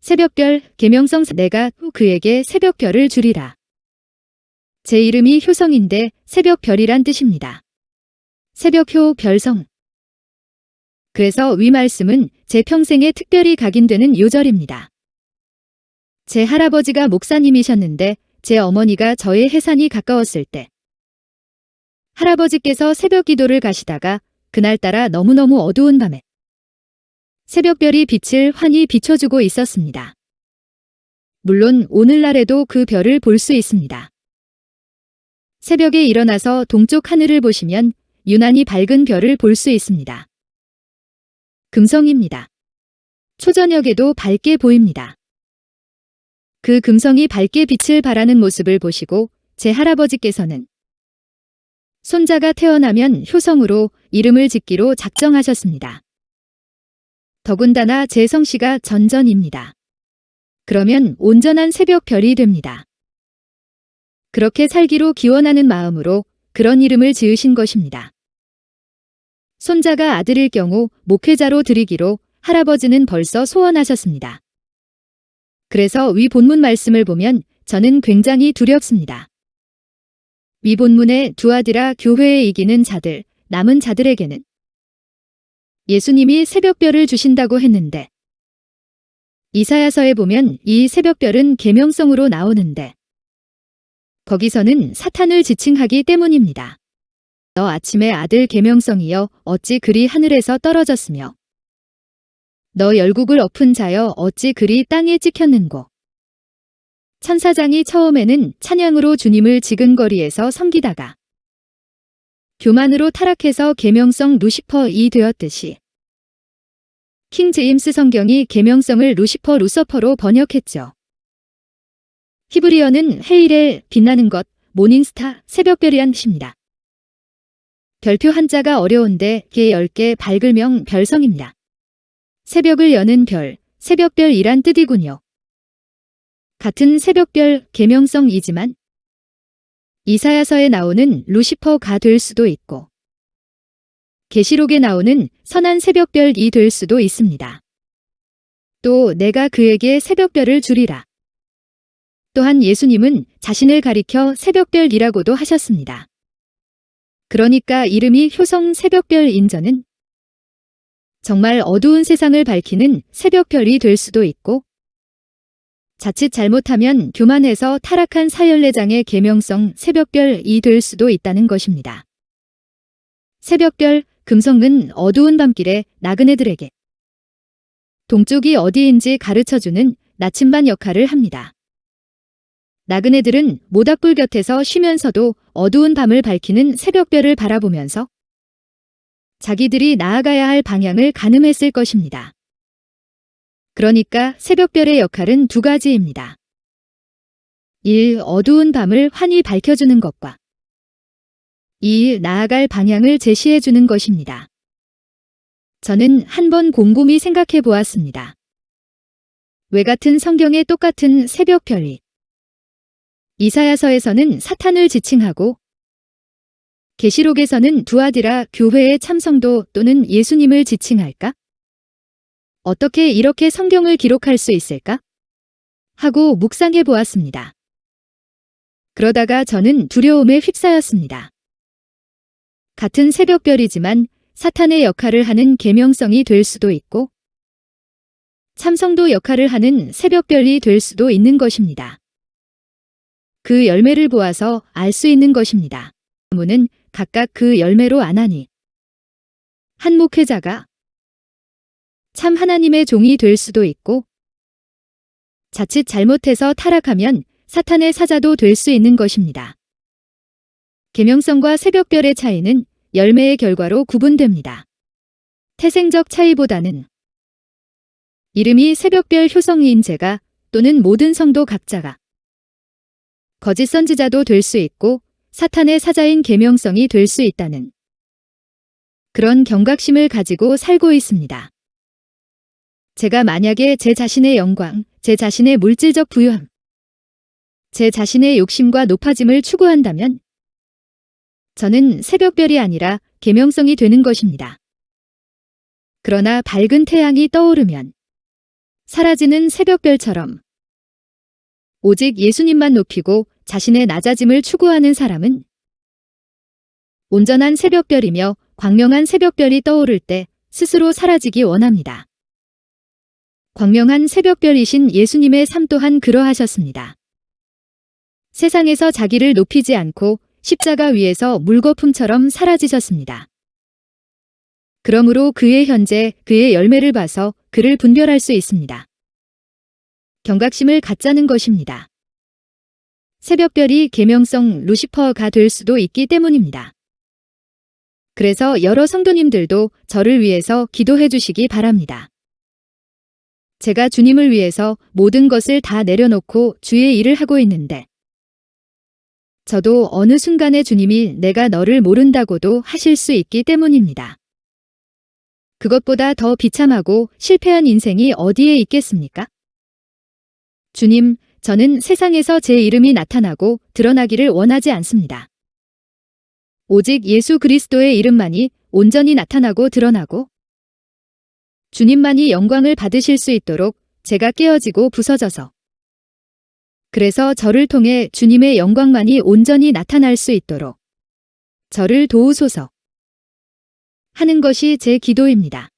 새벽별, 계명성 내가 또 그에게 새벽별을 주리라. 제 이름이 효성인데 새벽별이란 뜻입니다. 새벽효 별성. 그래서 위 말씀은 제 평생에 특별히 각인되는 요절입니다. 제 할아버지가 목사님이셨는데 제 어머니가 저의 해산이 가까웠을 때 할아버지께서 새벽 기도를 가시다가 그날따라 너무너무 어두운 밤에 새벽별이 빛을 환히 비춰주고 있었습니다. 물론 오늘날에도 그 별을 볼 수 있습니다. 새벽에 일어나서 동쪽 하늘을 보시면 유난히 밝은 별을 볼 수 있습니다. 금성입니다. 초저녁에도 밝게 보입니다. 그 금성이 밝게 빛을 발하는 모습을 보시고 제 할아버지께서는 손자가 태어나면 효성으로 이름을 짓기로 작정하셨습니다. 더군다나 제 성씨가 전전입니다. 그러면 온전한 새벽별이 됩니다. 그렇게 살기로 기원하는 마음으로 그런 이름을 지으신 것입니다. 손자가 아들일 경우 목회자로 드리기로 할아버지는 벌써 소원하셨습니다. 그래서 위 본문 말씀을 보면 저는 굉장히 두렵습니다. 위 본문에 두 아들아 교회에 이기는 자들, 남은 자들에게는 예수님이 새벽별을 주신다고 했는데 이사야서에 보면 이 새벽별은 계명성으로 나오는데 거기서는 사탄을 지칭하기 때문입니다. 너 아침의 아들 계명성이여 어찌 그리 하늘에서 떨어졌으며 너 열국을 엎은 자여 어찌 그리 땅에 찍혔는고. 천사장이 처음에는 찬양으로 주님을 지근거리에서 섬기다가 교만으로 타락해서 계명성 루시퍼이 되었듯이 킹 제임스 성경이 계명성을 루시퍼 루서퍼로 번역했죠. 히브리어는 헤일의 빛나는 것, 모닝스타, 새벽별이란 뜻입니다. 별표 한자가 어려운데 개 10개 밝을명 별성입니다. 새벽을 여는 별, 새벽별이란 뜻이군요. 같은 새벽별, 계명성이지만 이사야서에 나오는 루시퍼가 될 수도 있고 계시록에 나오는 선한 새벽별이 될 수도 있습니다. 또 내가 그에게 새벽별을 주리라. 또한 예수님은 자신을 가리켜 새벽별이라고도 하셨습니다. 그러니까 이름이 효성 새벽별인저는 정말 어두운 세상을 밝히는 새벽별이 될 수도 있고 자칫 잘못하면 교만해서 타락한 사열내장의 계명성 새벽별이 될 수도 있다는 것입니다. 새벽별, 금성은 어두운 밤길에 나그네들에게 동쪽이 어디인지 가르쳐주는 나침반 역할을 합니다. 나그네들은 모닥불 곁에서 쉬면서도 어두운 밤을 밝히는 새벽별을 바라보면서 자기들이 나아가야 할 방향을 가늠했을 것입니다. 그러니까 새벽별의 역할은 두 가지입니다. 1. 어두운 밤을 환히 밝혀주는 것과 2. 나아갈 방향을 제시해주는 것입니다. 저는 한번 곰곰이 생각해 보았습니다. 왜 같은 성경에 똑같은 새벽별이 이사야서에서는 사탄을 지칭하고 계시록에서는 두 아들아 교회의 참성도 또는 예수님을 지칭할까? 어떻게 이렇게 성경을 기록할 수 있을까? 하고 묵상해 보았습니다. 그러다가 저는 두려움에 휩싸였습니다. 같은 새벽별이지만 사탄의 역할을 하는 계명성이 될 수도 있고 참성도 역할을 하는 새벽별이 될 수도 있는 것입니다. 그 열매를 보아서 알 수 있는 것입니다. 문은 각각 그 열매로 아나니 한 목회자가 참 하나님의 종이 될 수도 있고 자칫 잘못해서 타락하면 사탄의 사자도 될 수 있는 것입니다. 계명성과 새벽별의 차이는 열매의 결과로 구분됩니다. 태생적 차이보다는 이름이 새벽별 효성인 제가 또는 모든 성도 각자가 거짓 선지자도 될 수 있고 사탄의 사자인 계명성이 될 수 있다는 그런 경각심을 가지고 살고 있습니다. 제가 만약에 제 자신의 영광, 제 자신의 물질적 부유함, 제 자신의 욕심과 높아짐을 추구한다면 저는 새벽별이 아니라 계명성이 되는 것입니다. 그러나 밝은 태양이 떠오르면 사라지는 새벽별처럼 오직 예수님만 높이고 자신의 낮아짐을 추구하는 사람은 온전한 새벽별이며 광명한 새벽별이 떠오를 때 스스로 사라지기 원합니다. 광명한 새벽별이신 예수님의 삶 또한 그러하셨습니다. 세상에서 자기를 높이지 않고 십자가 위에서 물거품처럼 사라지셨습니다. 그러므로 그의 현재, 그의 열매를 봐서 그를 분별할 수 있습니다. 경각심을 갖자는 것입니다. 새벽별이 계명성 루시퍼가 될 수도 있기 때문입니다. 그래서 여러 성도님들도 저를 위해서 기도해 주시기 바랍니다. 제가 주님을 위해서 모든 것을 다 내려놓고 주의 일을 하고 있는데 저도 어느 순간에 주님이 내가 너를 모른다고도 하실 수 있기 때문입니다. 그것보다 더 비참하고 실패한 인생이 어디에 있겠습니까? 주님, 저는 세상에서 제 이름이 나타나고 드러나기를 원하지 않습니다. 오직 예수 그리스도의 이름만이 온전히 나타나고 드러나고 주님만이 영광을 받으실 수 있도록 제가 깨어지고 부서져서 그래서 저를 통해 주님의 영광만이 온전히 나타날 수 있도록 저를 도우소서 하는 것이 제 기도입니다.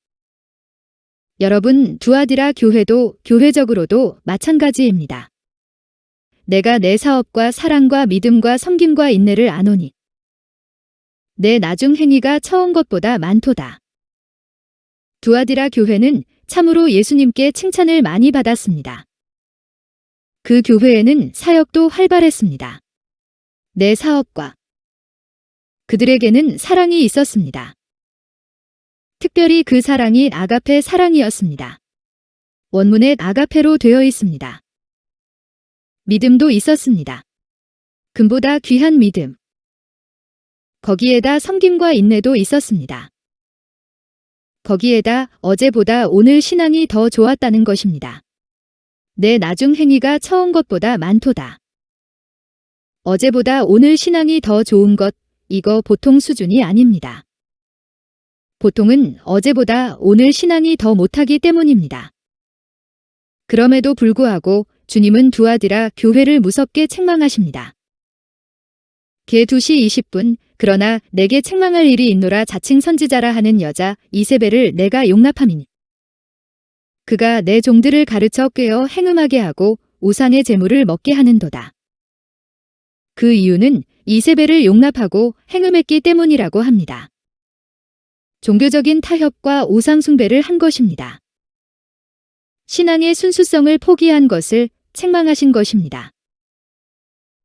여러분, 두아디라 교회도 교회적으로도 마찬가지입니다. 내가 내 사업과 사랑과 믿음과 섬김과 인내를 아노니 내 나중 행위가 처음 것보다 많도다. 두아디라 교회는 참으로 예수님께 칭찬을 많이 받았습니다. 그 교회에는 사역도 활발했습니다. 내 사업과 그들에게는 사랑이 있었습니다. 특별히 그 사랑이 아가페 사랑이었습니다. 원문에 아가페로 되어 있습니다. 믿음도 있었습니다. 금보다 귀한 믿음. 거기에다 섬김과 인내도 있었습니다. 거기에다 어제보다 오늘 신앙이 더 좋았다는 것입니다. 내 나중 행위가 처음 것보다 많도다. 어제보다 오늘 신앙이 더 좋은 것, 이거 보통 수준이 아닙니다. 보통은 어제보다 오늘 신앙이 더 못하기 때문입니다. 그럼에도 불구하고 주님은 두아디라 교회를 무섭게 책망하십니다. 개 2시 20분, 그러나 내게 책망할 일이 있노라 자칭 선지자라 하는 여자 이세벨을 내가 용납함이니. 그가 내 종들을 가르쳐 꿰어 행음하게 하고 우상의 제물을 먹게 하는도다. 그 이유는 이세벨을 용납하고 행음했기 때문이라고 합니다. 종교적인 타협과 우상 숭배를 한 것입니다. 신앙의 순수성을 포기한 것을 책망하신 것입니다.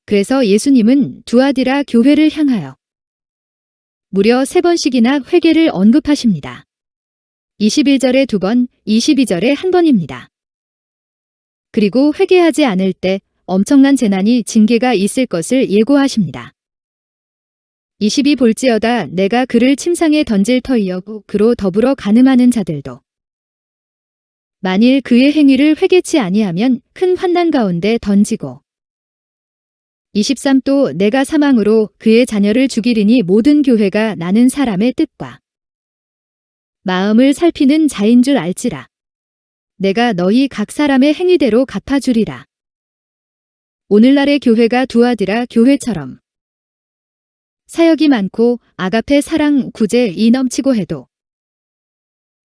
그래서 예수님은 두아디라 교회를 향하여 무려 3번씩이나 회개를 언급하십니다. 21절에 2번, 22절에 1번입니다. 그리고 회개하지 않을 때 엄청난 재난이 징계가 있을 것을 예고하십니다. 22 볼지어다 내가 그를 침상에 던질 터이여 그로 더불어 간음하는 자들도 만일 그의 행위를 회개치 아니하면 큰 환난 가운데 던지고 23 또 내가 사망으로 그의 자녀를 죽이리니 모든 교회가 나는 사람의 뜻과 마음을 살피는 자인 줄 알지라. 내가 너희 각 사람의 행위대로 갚아주리라. 오늘날의 교회가 두아디라 교회처럼 사역이 많고 아가페 사랑 구제이 넘치고 해도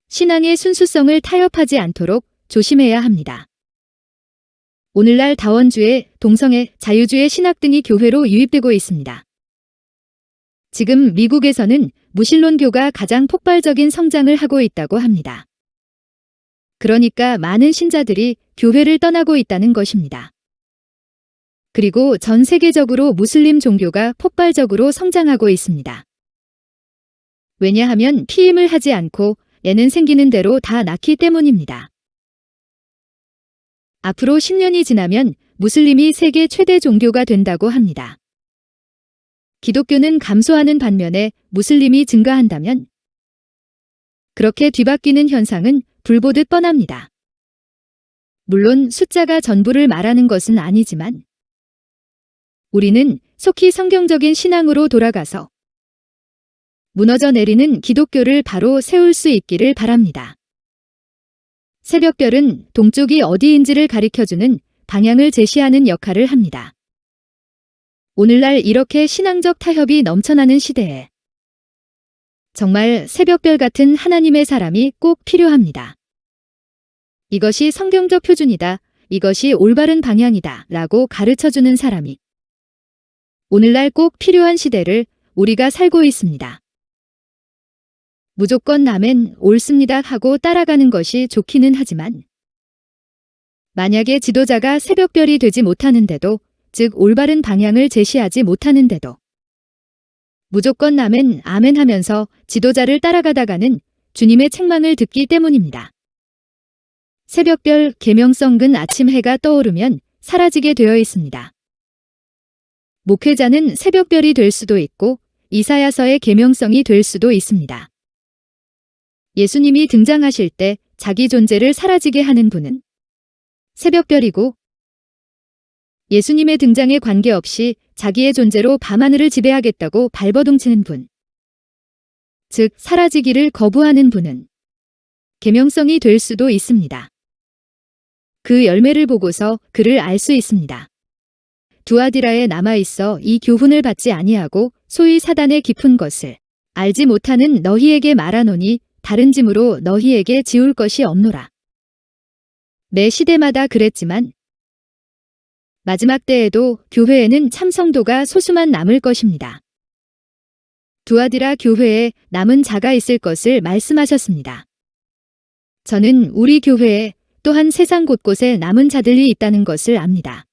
신앙의 순수성을 타협하지 않도록 조심해야 합니다. 오늘날 다원주의, 동성애, 자유주의 신학 등이 교회로 유입되고 있습니다. 지금 미국에서는 무신론교가 가장 폭발적인 성장을 하고 있다고 합니다. 그러니까 많은 신자들이 교회를 떠나고 있다는 것입니다. 그리고 전 세계적으로 무슬림 종교가 폭발적으로 성장하고 있습니다. 왜냐하면 피임을 하지 않고 애는 생기는 대로 다 낳기 때문입니다. 앞으로 10년이 지나면 무슬림이 세계 최대 종교가 된다고 합니다. 기독교는 감소하는 반면에 무슬림이 증가한다면 그렇게 뒤바뀌는 현상은 불보듯 뻔합니다. 물론 숫자가 전부를 말하는 것은 아니지만 우리는 속히 성경적인 신앙으로 돌아가서 무너져 내리는 기독교를 바로 세울 수 있기를 바랍니다. 새벽별은 동쪽이 어디인지를 가리켜주는 방향을 제시하는 역할을 합니다. 오늘날 이렇게 신앙적 타협이 넘쳐나는 시대에 정말 새벽별 같은 하나님의 사람이 꼭 필요합니다. 이것이 성경적 표준이다. 이것이 올바른 방향이다. 라고 가르쳐주는 사람이 오늘날 꼭 필요한 시대를 우리가 살고 있습니다. 무조건 아멘, 옳습니다 하고 따라가는 것이 좋기는 하지만 만약에 지도자가 새벽별이 되지 못하는데도, 즉 올바른 방향을 제시하지 못하는데도 무조건 아멘, 아멘 하면서 지도자를 따라가다가는 주님의 책망을 듣기 때문입니다. 새벽별 계명성근 아침 해가 떠오르면 사라지게 되어 있습니다. 목회자는 새벽별이 될 수도 있고 이사야서의 계명성이 될 수도 있습니다. 예수님이 등장하실 때 자기 존재를 사라지게 하는 분은 새벽별이고, 예수님의 등장에 관계없이 자기의 존재로 밤하늘을 지배하겠다고 발버둥치는 분, 즉 사라지기를 거부하는 분은 계명성이 될 수도 있습니다. 그 열매를 보고서 그를 알 수 있습니다. 두아디라에 남아있어 이 교훈을 받지 아니하고 소위 사단의 깊은 것을 알지 못하는 너희에게 말하노니 다른 짐으로 너희에게 지울 것이 없노라. 매 시대마다 그랬지만 마지막 때에도 교회에는 참 성도가 소수만 남을 것입니다. 두아디라 교회에 남은 자가 있을 것을 말씀하셨습니다. 저는 우리 교회에 또한 세상 곳곳에 남은 자들이 있다는 것을 압니다.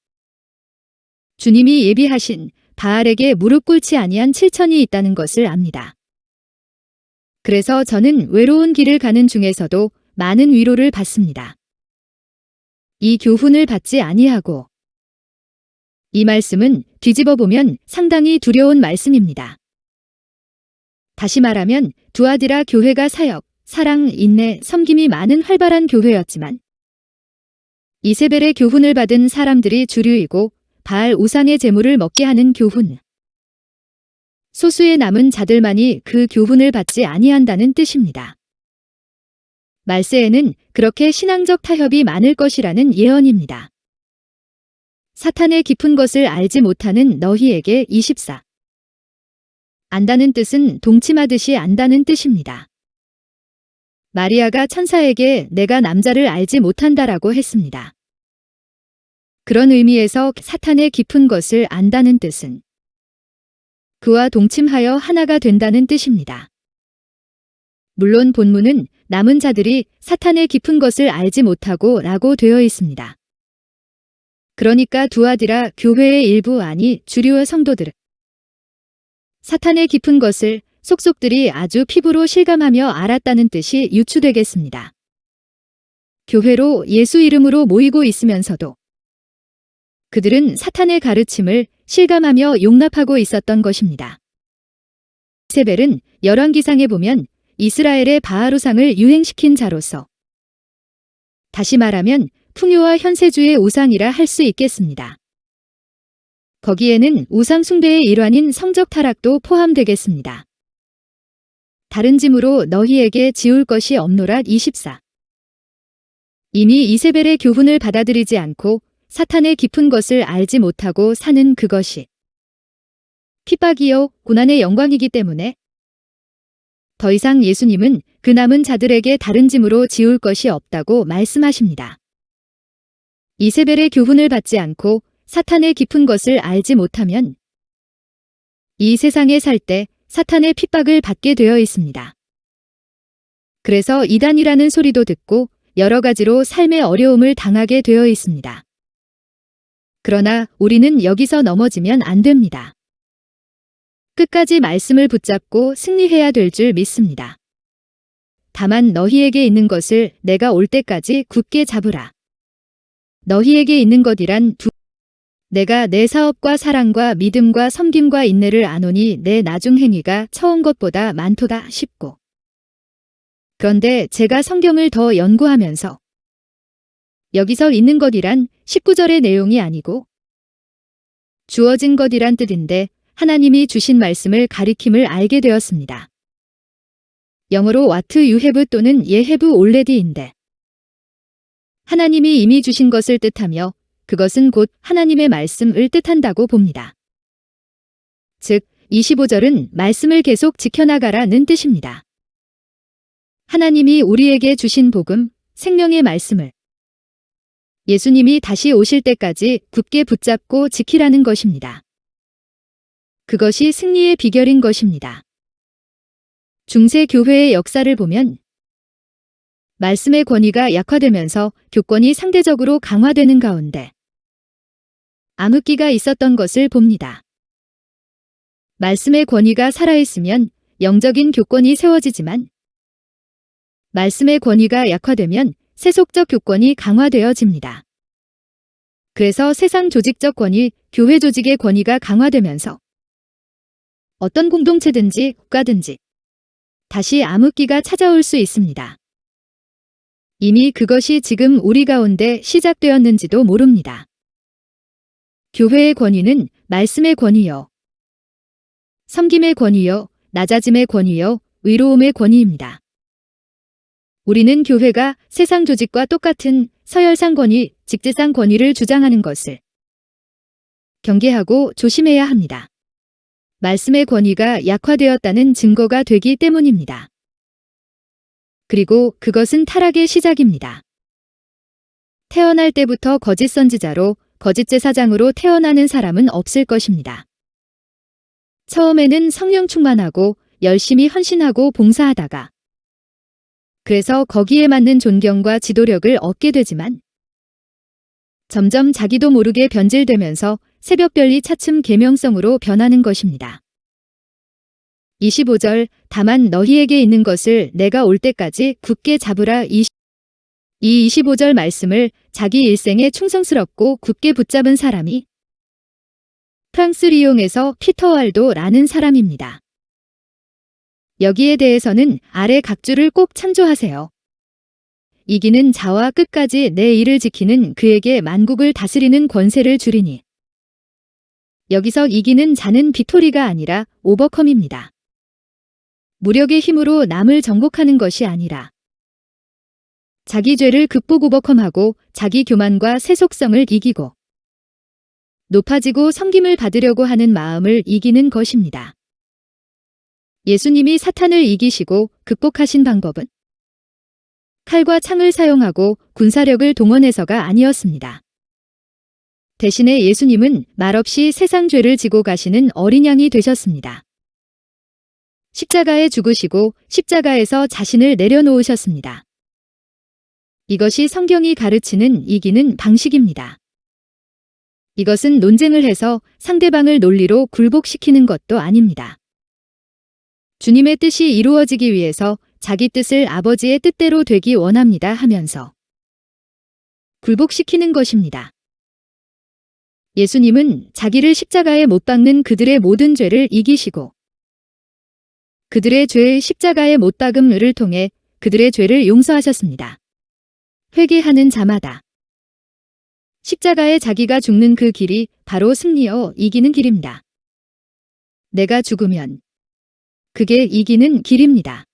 주님이 예비하신 바알에게 무릎 꿇지 아니한 7천이 있다는 것을 압니다. 그래서 저는 외로운 길을 가는 중에서도 많은 위로를 받습니다. 이 교훈을 받지 아니하고, 이 말씀은 뒤집어 보면 상당히 두려운 말씀입니다. 다시 말하면 두아디라 교회가 사역, 사랑, 인내, 섬김이 많은 활발한 교회였지만 이세벨의 교훈을 받은 사람들이 주류이고 바알 우상의 제물을 먹게 하는 교훈, 소수의 남은 자들만이 그 교훈을 받지 아니한다는 뜻입니다. 말세에는 그렇게 신앙적 타협이 많을 것이라는 예언입니다. 사탄의 깊은 것을 알지 못하는 너희에게 24. 안다는 뜻은 동침하듯이 안다는 뜻입니다. 마리아가 천사에게 내가 남자를 알지 못한다라고 했습니다. 그런 의미에서 사탄의 깊은 것을 안다는 뜻은 그와 동침하여 하나가 된다는 뜻입니다. 물론 본문은 남은 자들이 사탄의 깊은 것을 알지 못하고 라고 되어 있습니다. 그러니까 두아디라 교회의 일부 아니 주류의 성도들은 사탄의 깊은 것을 속속들이 아주 피부로 실감하며 알았다는 뜻이 유추되겠습니다. 교회로 예수 이름으로 모이고 있으면서도 그들은 사탄의 가르침을 실감하며 용납하고 있었던 것입니다. 이세벨은 열왕기상에 보면 이스라엘의 바알우상을 유행시킨 자로서, 다시 말하면 풍요와 현세주의 우상이라 할 수 있겠습니다. 거기에는 우상 숭배의 일환인 성적 타락도 포함되겠습니다. 다른 짐으로 너희에게 지울 것이 없노라 24. 이미 이세벨의 교훈을 받아들이지 않고 사탄의 깊은 것을 알지 못하고 사는 그것이 핍박이요 고난의 영광이기 때문에 더 이상 예수님은 그 남은 자들에게 다른 짐으로 지울 것이 없다고 말씀하십니다. 이세벨의 교훈을 받지 않고 사탄의 깊은 것을 알지 못하면 이 세상에 살 때 사탄의 핍박을 받게 되어 있습니다. 그래서 이단이라는 소리도 듣고 여러 가지로 삶의 어려움을 당하게 되어 있습니다. 그러나 우리는 여기서 넘어지면 안 됩니다. 끝까지 말씀을 붙잡고 승리해야 될 줄 믿습니다. 다만 너희에게 있는 것을 내가 올 때까지 굳게 잡으라. 너희에게 있는 것이란 내가 내 사업과 사랑과 믿음과 섬김과 인내를 아노니 내 나중 행위가 처음 것보다 많도다 싶고. 그런데 제가 성경을 더 연구하면서 여기서 있는 것이란 19절의 내용이 아니고 주어진 것이란 뜻인데 하나님이 주신 말씀을 가리킴을 알게 되었습니다. 영어로 what you have 또는 ye have already인데 하나님이 이미 주신 것을 뜻하며 그것은 곧 하나님의 말씀을 뜻한다고 봅니다. 즉, 25절은 말씀을 계속 지켜나가라는 뜻입니다. 하나님이 우리에게 주신 복음, 생명의 말씀을 예수님이 다시 오실 때까지 굳게 붙잡고 지키라는 것입니다. 그것이 승리의 비결인 것입니다. 중세 교회의 역사를 보면 말씀의 권위가 약화되면서 교권이 상대적으로 강화되는 가운데 암흑기가 있었던 것을 봅니다. 말씀의 권위가 살아있으면 영적인 교권이 세워지지만 말씀의 권위가 약화되면 세속적 교권이 강화되어집니다. 그래서 세상 조직적 권위, 교회 조직의 권위가 강화되면서 어떤 공동체든지 국가든지 다시 암흑기가 찾아올 수 있습니다. 이미 그것이 지금 우리 가운데 시작되었는지도 모릅니다. 교회의 권위는 말씀의 권위요, 섬김의 권위요, 낮아짐의 권위요, 의로움의 권위입니다. 우리는 교회가 세상 조직과 똑같은 서열상 권위, 직제상 권위를 주장하는 것을 경계하고 조심해야 합니다. 말씀의 권위가 약화되었다는 증거가 되기 때문입니다. 그리고 그것은 타락의 시작입니다. 태어날 때부터 거짓 선지자로, 거짓 제사장으로 태어나는 사람은 없을 것입니다. 처음에는 성령 충만하고 열심히 헌신하고 봉사하다가 그래서 거기에 맞는 존경과 지도력을 얻게 되지만 점점 자기도 모르게 변질되면서 새벽별이 차츰 계명성으로 변하는 것입니다. 25절 다만 너희에게 있는 것을 내가 올 때까지 굳게 잡으라. 이 25절 말씀을 자기 일생에 충성스럽고 굳게 붙잡은 사람이 프랑스 리옹에서 피터 왈도라는 사람입니다. 여기에 대해서는 아래 각주를 꼭 참조하세요. 이기는 자와 끝까지 내 일을 지키는 그에게 만국을 다스리는 권세를 주리니. 여기서 이기는 자는 빅토리가 아니라 오버컴입니다. 무력의 힘으로 남을 정복하는 것이 아니라 자기 죄를 극복 오버컴하고 자기 교만과 세속성을 이기고 높아지고 섬김을 받으려고 하는 마음을 이기는 것입니다. 예수님이 사탄을 이기시고 극복하신 방법은 칼과 창을 사용하고 군사력을 동원해서가 아니었습니다. 대신에 예수님은 말없이 세상 죄를 지고 가시는 어린 양이 되셨습니다. 십자가에 죽으시고 십자가에서 자신을 내려놓으셨습니다. 이것이 성경이 가르치는 이기는 방식입니다. 이것은 논쟁을 해서 상대방을 논리로 굴복시키는 것도 아닙니다. 주님의 뜻이 이루어지기 위해서 자기 뜻을 아버지의 뜻대로 되기 원합니다 하면서 굴복시키는 것입니다. 예수님은 자기를 십자가에 못 박는 그들의 모든 죄를 이기시고 그들의 죄의 십자가에 못 박음을 통해 그들의 죄를 용서하셨습니다. 회개하는 자마다 십자가에 자기가 죽는 그 길이 바로 승리여 이기는 길입니다. 내가 죽으면 그게 이기는 길입니다.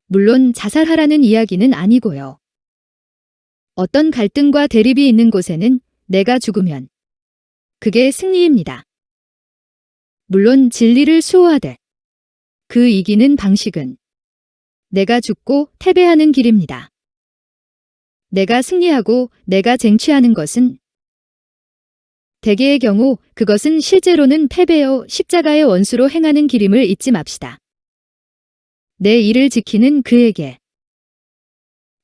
물론 자살하라는 이야기는 아니고요. 어떤 갈등과 대립이 있는 곳에는 내가 죽으면 그게 승리입니다. 물론 진리를 수호하되 그 이기는 방식은 내가 죽고 패배하는 길입니다. 내가 승리하고 내가 쟁취하는 것은 대개의 경우 그것은 실제로는 패배여 십자가의 원수로 행하는 길임을 잊지 맙시다. 내 일을 지키는 그에게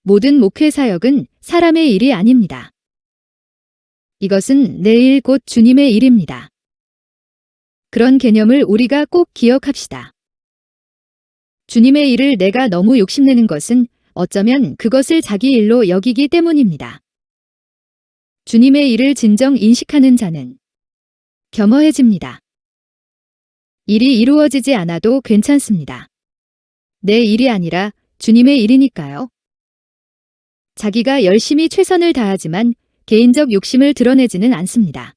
모든 목회 사역은 사람의 일이 아닙니다. 이것은 내 일 곧 주님의 일입니다. 그런 개념을 우리가 꼭 기억합시다. 주님의 일을 내가 너무 욕심내는 것은 어쩌면 그것을 자기 일로 여기기 때문입니다. 주님의 일을 진정 인식하는 자는 겸허해집니다. 일이 이루어지지 않아도 괜찮습니다. 내 일이 아니라 주님의 일이니까요. 자기가 열심히 최선을 다하지만 개인적 욕심을 드러내지는 않습니다.